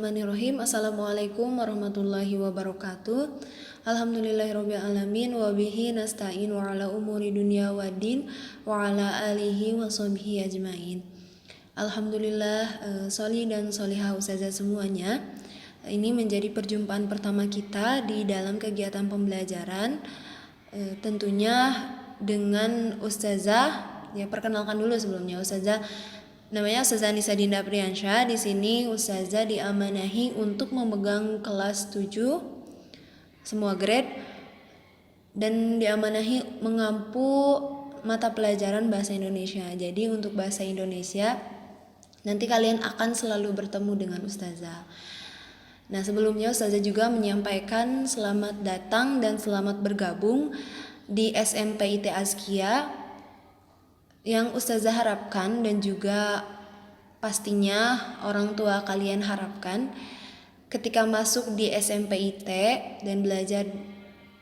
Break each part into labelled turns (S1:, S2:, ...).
S1: Bismillahirrahmanirrahim. Assalamualaikum warahmatullahi wabarakatuh. Alhamdulillahirabbil alamin wa bihi nasta'in wa ala umuri dunya waddin wa ala alihi wa sahbihi ajmain. Alhamdulillah, sholih dan sholihah ustazah semuanya. Ini menjadi perjumpaan pertama kita di dalam kegiatan pembelajaran. Tentunya dengan ustazah, ya perkenalkan dulu sebelumnya ustazah. Namanya Ustazah Nisa Dinda Priyansyah. Di sini ustazah diamanahi untuk memegang kelas 7 semua grade dan diamanahi mengampu mata pelajaran bahasa Indonesia. Jadi untuk bahasa Indonesia nanti kalian akan selalu bertemu dengan ustazah. Nah, sebelumnya ustazah juga menyampaikan selamat datang dan selamat bergabung di SMP IT Azkia. Yang ustazah harapkan dan juga pastinya orang tua kalian harapkan ketika masuk di SMP IT dan belajar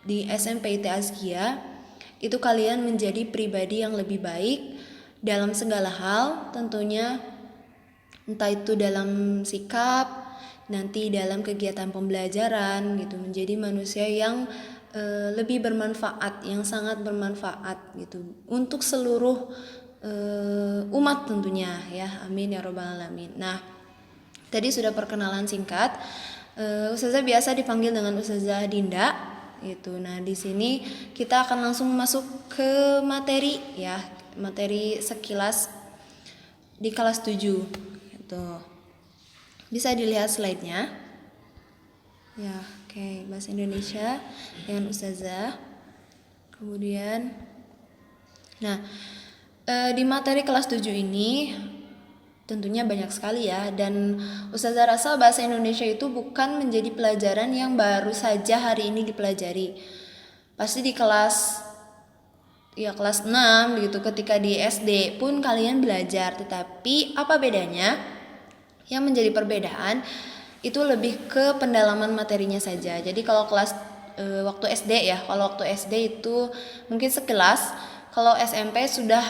S1: di SMP IT Azkia, itu kalian menjadi pribadi yang lebih baik dalam segala hal, tentunya entah itu dalam sikap, nanti dalam kegiatan pembelajaran gitu, menjadi manusia yang lebih bermanfaat, yang sangat bermanfaat gitu untuk seluruh umat tentunya ya, amin ya robbal alamin. Nah, tadi sudah perkenalan singkat. Ustazah biasa dipanggil dengan Ustazah Dinda gitu. Nah, di sini kita akan langsung masuk ke materi ya, materi sekilas di kelas 7 gitu. Bisa dilihat slide-nya. Ya, oke. Bahasa Indonesia dengan ustazah. Kemudian di materi kelas 7 ini tentunya banyak sekali ya, dan ustazah rasa bahasa Indonesia itu bukan menjadi pelajaran yang baru saja hari ini dipelajari. Pasti di kelas 6 gitu, ketika di SD pun kalian belajar, tetapi apa bedanya? Yang menjadi perbedaan itu lebih ke pendalaman materinya saja. Jadi kalau kelas waktu SD ya, kalau waktu SD itu mungkin sekelas, kalau SMP sudah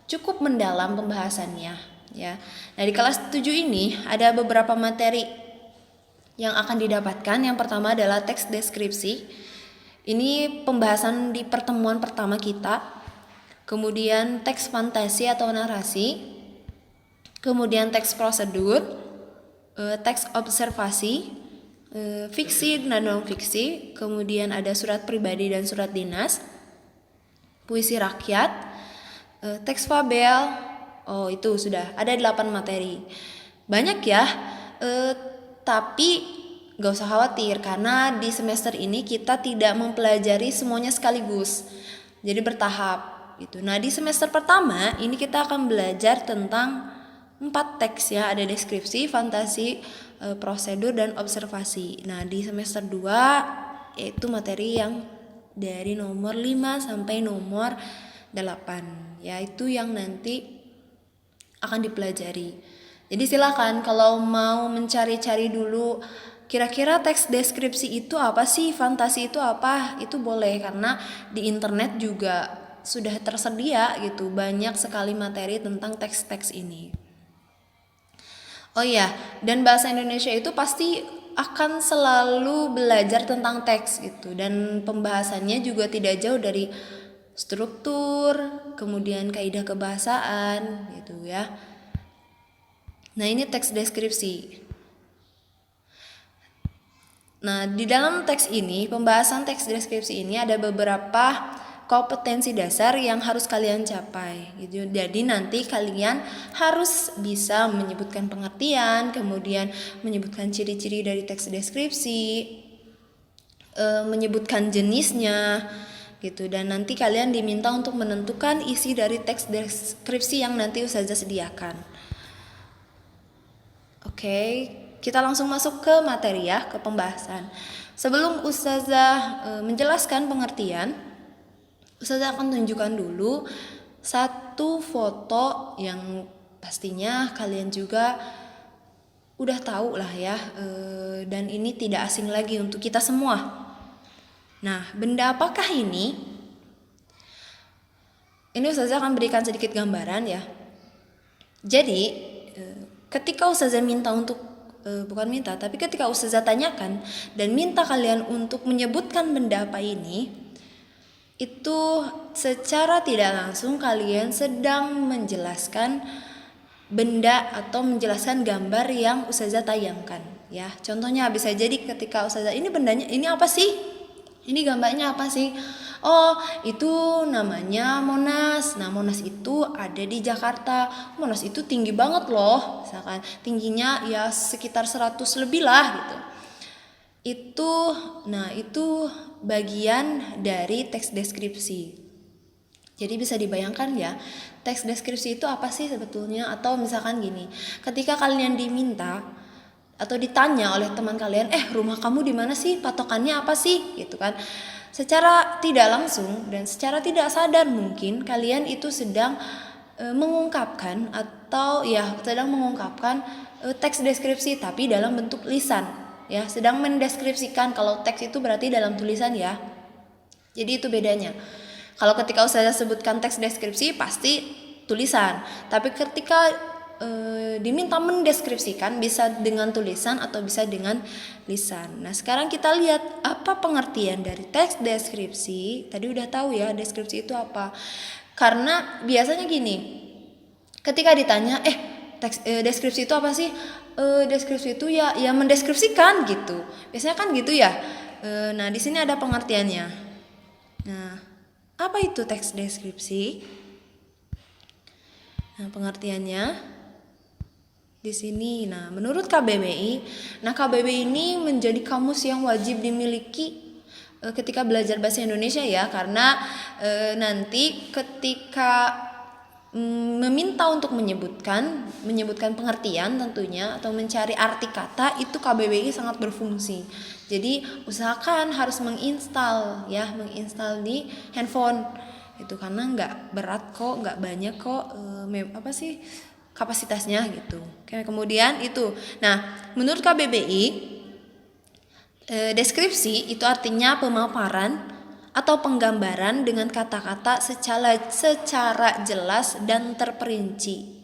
S1: cukup mendalam pembahasannya ya. Nah, di kelas 7 ini ada beberapa materi yang akan didapatkan. Yang pertama adalah teks deskripsi. Ini pembahasan di pertemuan pertama kita. Kemudian teks fantasi atau narasi. Kemudian teks prosedur, teks observasi, fiksi dan non-fiksi, kemudian ada surat pribadi dan surat dinas, puisi rakyat, teks fabel. Oh, itu sudah ada 8 materi. Banyak ya, tapi gak usah khawatir karena di semester ini kita tidak mempelajari semuanya sekaligus, jadi bertahap gitu. Nah, di semester pertama ini kita akan belajar tentang 4 teks ya, ada deskripsi, fantasi, prosedur, dan observasi. Nah, di semester 2 yaitu materi yang dari nomor 5 sampai nomor 8, yaitu yang nanti akan dipelajari. Jadi silakan kalau mau mencari-cari dulu kira-kira teks deskripsi itu apa sih, fantasi itu apa, itu boleh karena di internet juga sudah tersedia gitu, banyak sekali materi tentang teks-teks ini. Oh iya, dan bahasa Indonesia itu pasti akan selalu belajar tentang teks gitu, dan pembahasannya juga tidak jauh dari struktur, kemudian kaidah kebahasaan gitu ya. Nah, ini teks deskripsi. Nah, di dalam teks ini, pembahasan teks deskripsi ini ada beberapa kompetensi dasar yang harus kalian capai gitu. Jadi nanti kalian harus bisa menyebutkan pengertian, kemudian menyebutkan ciri-ciri dari teks deskripsi, menyebutkan jenisnya gitu, dan nanti kalian diminta untuk menentukan isi dari teks deskripsi yang nanti ustazah sediakan. Oke, kita langsung masuk ke materi ya, ke pembahasan. Sebelum ustazah menjelaskan pengertian, ustazah akan tunjukkan dulu satu foto yang pastinya kalian juga udah tahu lah ya, dan ini tidak asing lagi untuk kita semua. Nah, benda apakah ini? Ini ustazah akan berikan sedikit gambaran ya. Jadi ketika ustazah minta untuk bukan minta, tapi ketika ustazah tanyakan dan minta kalian untuk menyebutkan benda apa ini, itu secara tidak langsung kalian sedang menjelaskan benda atau menjelaskan gambar yang ustazah tayangkan ya. Contohnya bisa jadi ketika ustazah, ini bendanya ini apa sih? Ini gambarnya apa sih? Oh, itu namanya Monas. Nah, Monas itu ada di Jakarta. Monas itu tinggi banget loh. Misalkan tingginya ya sekitar 100 lebih lah gitu. Itu bagian dari teks deskripsi. Jadi bisa dibayangkan ya, teks deskripsi itu apa sih sebetulnya? Atau misalkan gini, ketika kalian diminta atau ditanya oleh teman kalian, rumah kamu di mana sih? Patokannya apa sih? Gitu kan. Secara tidak langsung dan secara tidak sadar mungkin kalian itu sedang mengungkapkan teks deskripsi tapi dalam bentuk lisan ya, sedang mendeskripsikan. Kalau teks itu berarti dalam tulisan ya. Jadi itu bedanya. Kalau ketika ustazah sebutkan teks deskripsi pasti tulisan, tapi ketika diminta mendeskripsikan bisa dengan tulisan atau bisa dengan lisan. Nah, sekarang kita lihat apa pengertian dari teks deskripsi. Tadi udah tahu ya deskripsi itu apa. Karena biasanya gini, ketika ditanya teks deskripsi itu apa sih? Deskripsi itu ya mendeskripsikan gitu. Biasanya kan gitu ya. Nah, di sini ada pengertiannya. Nah, apa itu teks deskripsi? Nah, pengertiannya di sini. Nah, menurut KBBI, KBBI ini menjadi kamus yang wajib dimiliki ketika belajar bahasa Indonesia ya, karena nanti ketika meminta untuk menyebutkan pengertian tentunya atau mencari arti kata, itu KBBI sangat berfungsi. Jadi usahakan harus menginstal di handphone itu, karena nggak berat kok, nggak banyak kok kapasitasnya gitu. Oke, kemudian itu. Nah, menurut KBBI, deskripsi itu artinya pemaparan atau penggambaran dengan kata-kata secara jelas dan terperinci.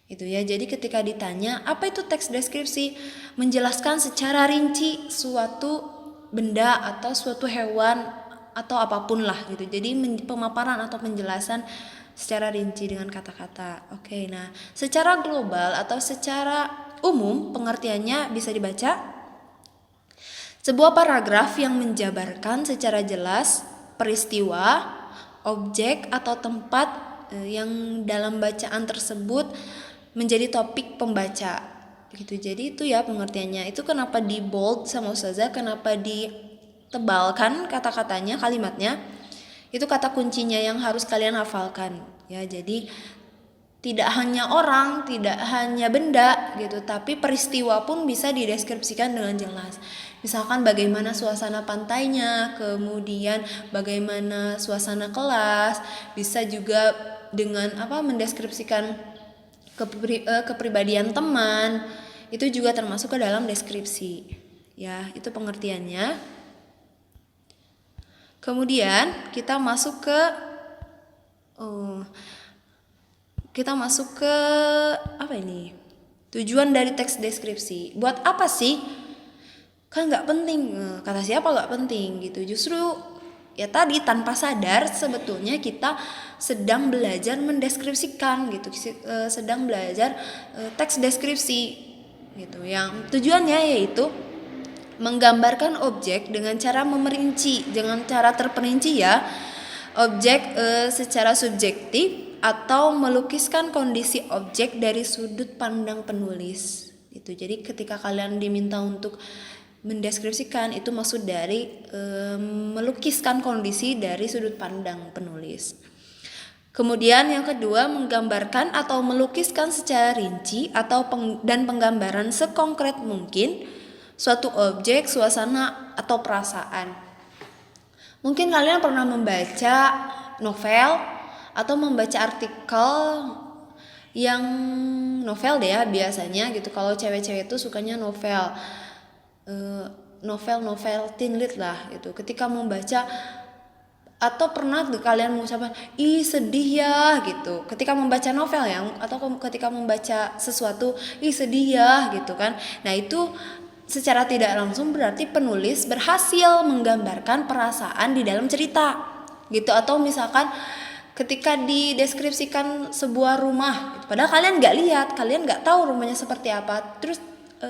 S1: Itu ya. Jadi ketika ditanya, apa itu teks deskripsi? Menjelaskan secara rinci suatu benda atau suatu hewan atau apapun lah gitu. Jadi pemaparan atau penjelasan secara rinci dengan kata-kata. Oke, nah secara global atau secara umum pengertiannya bisa dibaca: sebuah paragraf yang menjabarkan secara jelas peristiwa, objek atau tempat yang dalam bacaan tersebut menjadi topik pembaca gitu. Jadi itu ya pengertiannya. Itu kenapa di bold sama ustazah, kenapa ditebalkan kata-katanya, kalimatnya. Itu kata kuncinya yang harus kalian hafalkan ya. Jadi tidak hanya orang, tidak hanya benda gitu, tapi peristiwa pun bisa dideskripsikan dengan jelas. Misalkan bagaimana suasana pantainya, kemudian bagaimana suasana kelas, bisa juga dengan mendeskripsikan kepribadian teman. Itu juga termasuk ke dalam deskripsi. Ya, itu pengertiannya. Kemudian kita masuk ke apa ini? Tujuan dari teks deskripsi. Buat apa sih? Kan nggak penting. Kata siapa nggak penting gitu? Justru ya tadi tanpa sadar sebetulnya kita sedang belajar mendeskripsikan gitu, sedang belajar teks deskripsi gitu. Yang tujuannya yaitu menggambarkan objek dengan cara memerinci, dengan cara terperinci ya, objek secara subjektif atau melukiskan kondisi objek dari sudut pandang penulis. Itu. Jadi ketika kalian diminta untuk mendeskripsikan, itu maksud dari melukiskan kondisi dari sudut pandang penulis. Kemudian yang kedua, menggambarkan atau melukiskan secara rinci dan penggambaran sekonkret mungkin suatu objek, suasana, atau perasaan. Mungkin kalian pernah membaca novel atau membaca artikel yang novel deh ya biasanya gitu. Kalau cewek-cewek itu sukanya novel teen lit lah gitu. Ketika membaca Atau pernah kalian mengucapkan ih sedih ya gitu ketika membaca novel ya, atau ketika membaca sesuatu ih sedih ya gitu kan. Nah itu secara tidak langsung berarti penulis berhasil menggambarkan perasaan di dalam cerita gitu. Atau misalkan ketika dideskripsikan sebuah rumah gitu, padahal kalian nggak lihat, kalian nggak tahu rumahnya seperti apa, terus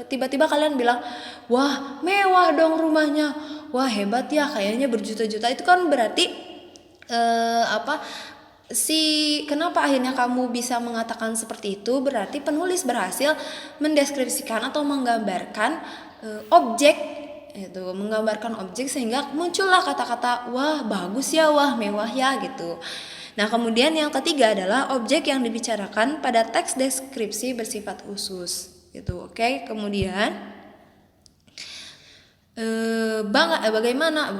S1: tiba-tiba kalian bilang wah mewah dong rumahnya, wah hebat ya kayaknya berjuta-juta. Itu kan berarti kenapa akhirnya kamu bisa mengatakan seperti itu, berarti penulis berhasil mendeskripsikan atau menggambarkan objek itu, menggambarkan objek sehingga muncullah kata-kata wah bagus ya, wah mewah ya gitu. Nah kemudian yang ketiga adalah objek yang dibicarakan pada teks deskripsi bersifat khusus gitu. Oke, kemudian bagaimana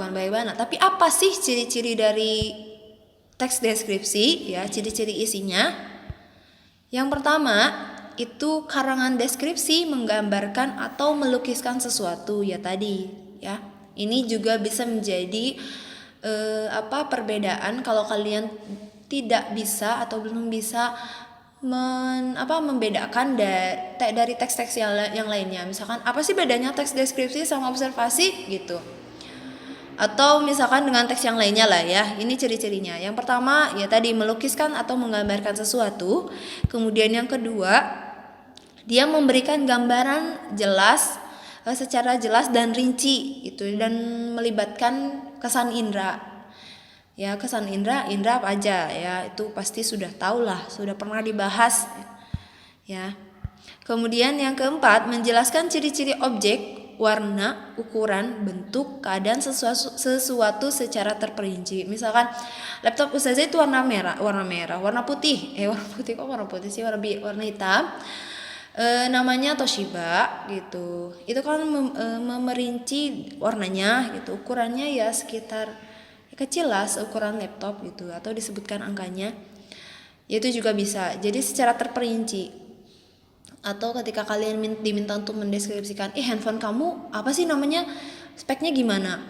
S1: tapi apa sih ciri-ciri dari teks deskripsi ya, ciri-ciri isinya. Yang pertama itu karangan deskripsi menggambarkan atau melukiskan sesuatu ya tadi ya. Ini juga bisa menjadi perbedaan kalau kalian tidak bisa atau belum bisa membedakan dari teks-teks yang lainnya. Misalkan apa sih bedanya teks deskripsi sama observasi gitu, atau misalkan dengan teks yang lainnya lah ya. Ini ciri-cirinya. Yang pertama ya tadi melukiskan atau menggambarkan sesuatu. Kemudian yang kedua dia memberikan gambaran jelas, secara jelas dan rinci itu, dan melibatkan kesan indera. Ya kesan indera apa aja ya, itu pasti sudah tahu lah, sudah pernah dibahas ya. Kemudian yang keempat menjelaskan ciri-ciri objek, warna, ukuran, bentuk, keadaan sesuatu secara terperinci. Misalkan laptop Ustazah itu warna merah, warna putih warna hitam. Namanya Toshiba gitu. Itu kan memerinci warnanya gitu. Ukurannya ya sekitar kecil lah seukuran laptop gitu, atau disebutkan angkanya. Itu juga bisa. Jadi secara terperinci. Atau ketika kalian diminta untuk mendeskripsikan handphone kamu apa sih namanya, speknya gimana,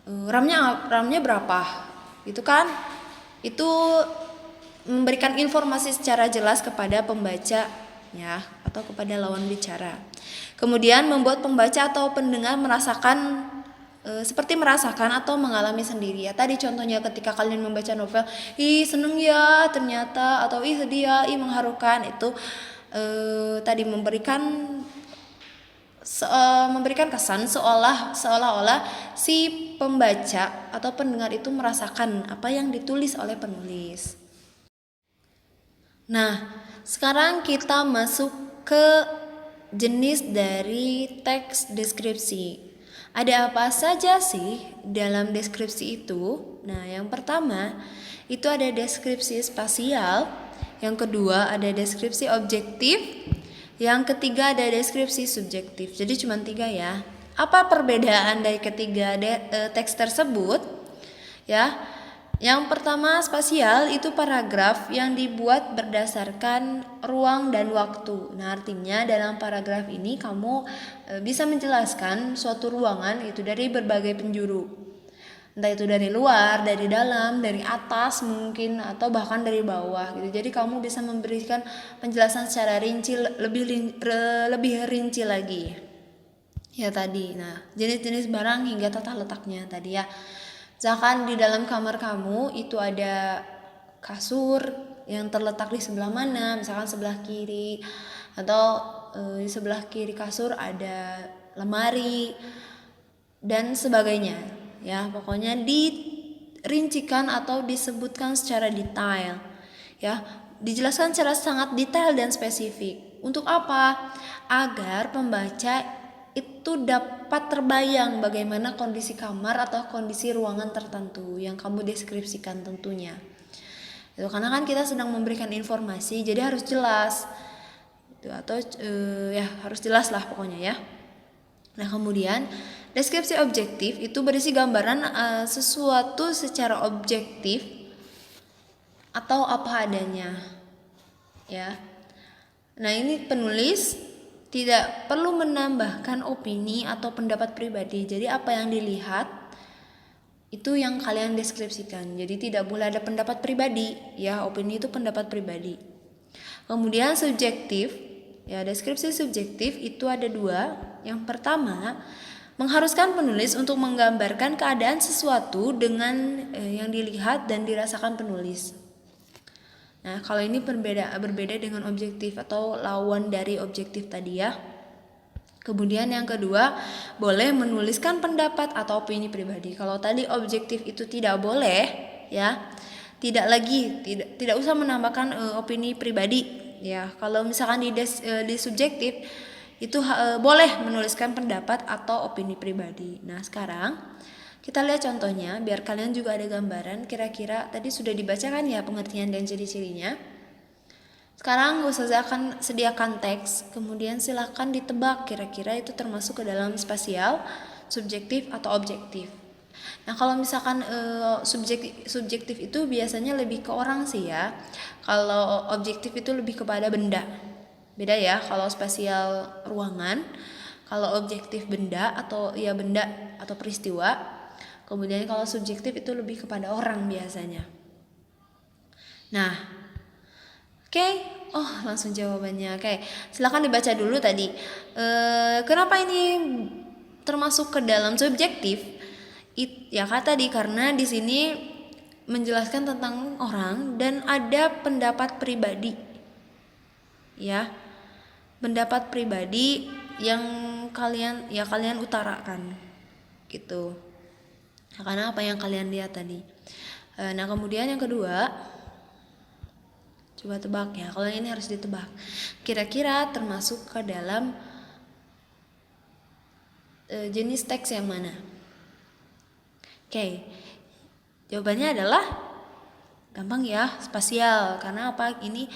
S1: RAM-nya berapa gitu kan. Itu memberikan informasi secara jelas kepada pembaca ya, atau kepada lawan bicara. Kemudian membuat pembaca atau pendengar merasakan seperti merasakan atau mengalami sendiri ya. Tadi contohnya ketika kalian membaca novel, ih seneng ya ternyata, atau ih sedih ya, ih mengharukan. Itu tadi memberikan kesan seolah-olah si pembaca atau pendengar itu merasakan apa yang ditulis oleh penulis. Nah, sekarang kita masuk ke jenis dari teks deskripsi. Ada apa saja sih dalam deskripsi itu? Nah, yang pertama itu ada deskripsi spasial, yang kedua ada deskripsi objektif, yang ketiga ada deskripsi subjektif. Jadi cuma 3 ya. Apa perbedaan dari ketiga teks tersebut? Ya. Yang pertama spasial itu paragraf yang dibuat berdasarkan ruang dan waktu. Nah, artinya dalam paragraf ini kamu bisa menjelaskan suatu ruangan itu dari berbagai penjuru. Entah itu dari luar, dari dalam, dari atas mungkin, atau bahkan dari bawah gitu. Jadi kamu bisa memberikan penjelasan secara rinci, lebih rinci lagi. Ya tadi. Nah, jenis-jenis barang hingga tata letaknya tadi ya. Misalkan di dalam kamar kamu itu ada kasur yang terletak di sebelah mana, misalkan sebelah kiri, atau di sebelah kiri kasur ada lemari dan sebagainya. Ya, pokoknya dirincikan atau disebutkan secara detail. Ya, dijelaskan secara sangat detail dan spesifik. Untuk apa? Agar pembaca itu dapat terbayang bagaimana kondisi kamar atau kondisi ruangan tertentu yang kamu deskripsikan tentunya. Itu karena kan kita sedang memberikan informasi, jadi harus jelas. Itu atau ya harus jelas lah pokoknya ya. Nah, kemudian deskripsi objektif itu berisi gambaran sesuatu secara objektif atau apa adanya. Ya. Nah, ini penulis tidak perlu menambahkan opini atau pendapat pribadi. Jadi apa yang dilihat Itu yang kalian deskripsikan. Jadi tidak boleh ada pendapat pribadi, ya, opini itu pendapat pribadi. Kemudian subjektif, ya, deskripsi subjektif itu ada dua. Yang pertama, mengharuskan penulis untuk menggambarkan keadaan sesuatu dengan yang dilihat dan dirasakan penulis. Nah, kalau ini berbeda dengan objektif atau lawan dari objektif tadi, ya. Kemudian yang kedua, boleh menuliskan pendapat atau opini pribadi. Kalau tadi objektif itu tidak boleh, ya. Tidak usah menambahkan opini pribadi, ya. Kalau misalkan di subjektif itu boleh menuliskan pendapat atau opini pribadi. Nah, sekarang kita lihat contohnya biar kalian juga ada gambaran kira-kira tadi sudah dibacakan ya pengertian dan ciri-cirinya. Sekarang Ustazah akan sediakan teks, kemudian silakan ditebak kira-kira itu termasuk ke dalam spasial, subjektif atau objektif. Nah, kalau misalkan subjektif itu biasanya lebih ke orang sih, ya. Kalau objektif itu lebih kepada benda. Beda ya, kalau spasial ruangan, kalau objektif benda atau peristiwa. Kemudian kalau subjektif itu lebih kepada orang biasanya. Nah, oke, langsung jawabannya. Oke, silakan dibaca dulu tadi. Kenapa ini termasuk ke dalam subjektif? Ya kata tadi karena di sini menjelaskan tentang orang dan ada pendapat pribadi. Ya, pendapat pribadi yang kalian utarakan, gitu. Karena apa yang kalian lihat tadi. Nah, kemudian yang kedua. Coba tebak ya, kalau ini harus ditebak. Kira-kira termasuk ke dalam jenis teks yang mana? Oke, jawabannya adalah gampang ya, spasial. Karena apa? Ini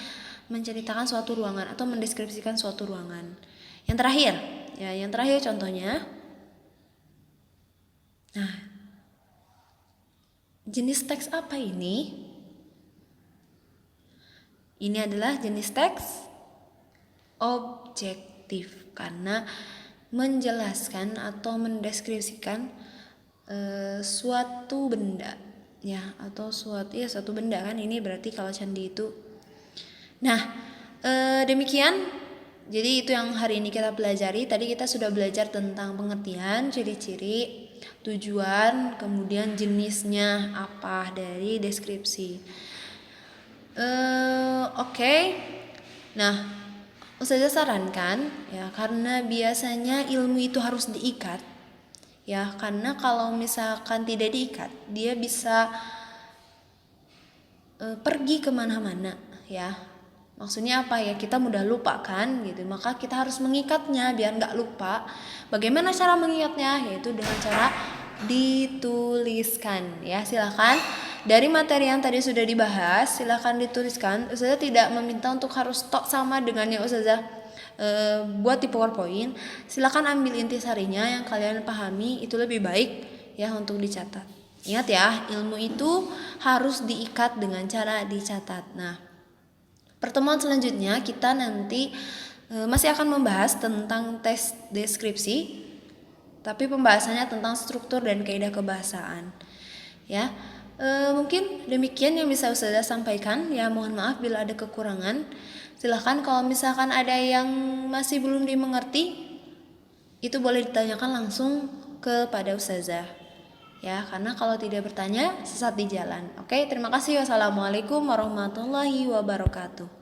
S1: menceritakan suatu ruangan atau mendeskripsikan suatu ruangan. Yang terakhir contohnya. Nah, jenis teks apa ini? Ini adalah jenis teks objektif karena menjelaskan atau mendeskripsikan suatu benda, ya, atau suatu benda kan, ini berarti kalau candi itu. Nah, demikian. Jadi itu yang hari ini kita pelajari. Tadi kita sudah belajar tentang pengertian, ciri-ciri, tujuan, kemudian jenisnya apa dari deskripsi. Oke. Nah, Ustazah sarankan ya, karena biasanya ilmu itu harus diikat. Ya, karena kalau misalkan tidak diikat, dia bisa pergi kemana-mana, ya. Maksudnya apa ya? Kita mudah lupa kan, gitu. Maka kita harus mengikatnya biar nggak lupa. Bagaimana cara mengikatnya? Yaitu dengan cara dituliskan, ya. Silakan. Dari materi yang tadi sudah dibahas, silakan dituliskan. Ustazah tidak meminta untuk harus sama dengan yang Ustazah buat di PowerPoint. Silakan ambil intisarinya yang kalian pahami, itu lebih baik ya untuk dicatat. Ingat ya, ilmu itu harus diikat dengan cara dicatat. Nah, pertemuan selanjutnya kita nanti masih akan membahas tentang tes deskripsi, tapi pembahasannya tentang struktur dan kaidah kebahasaan. Ya. Mungkin demikian yang bisa Ustazah sampaikan, ya. Mohon maaf bila ada kekurangan. Silahkan kalau misalkan ada yang masih belum dimengerti, itu boleh ditanyakan langsung kepada Ustazah, ya, karena kalau tidak bertanya sesat di jalan. Oke, terima kasih. Wassalamualaikum warahmatullahi wabarakatuh.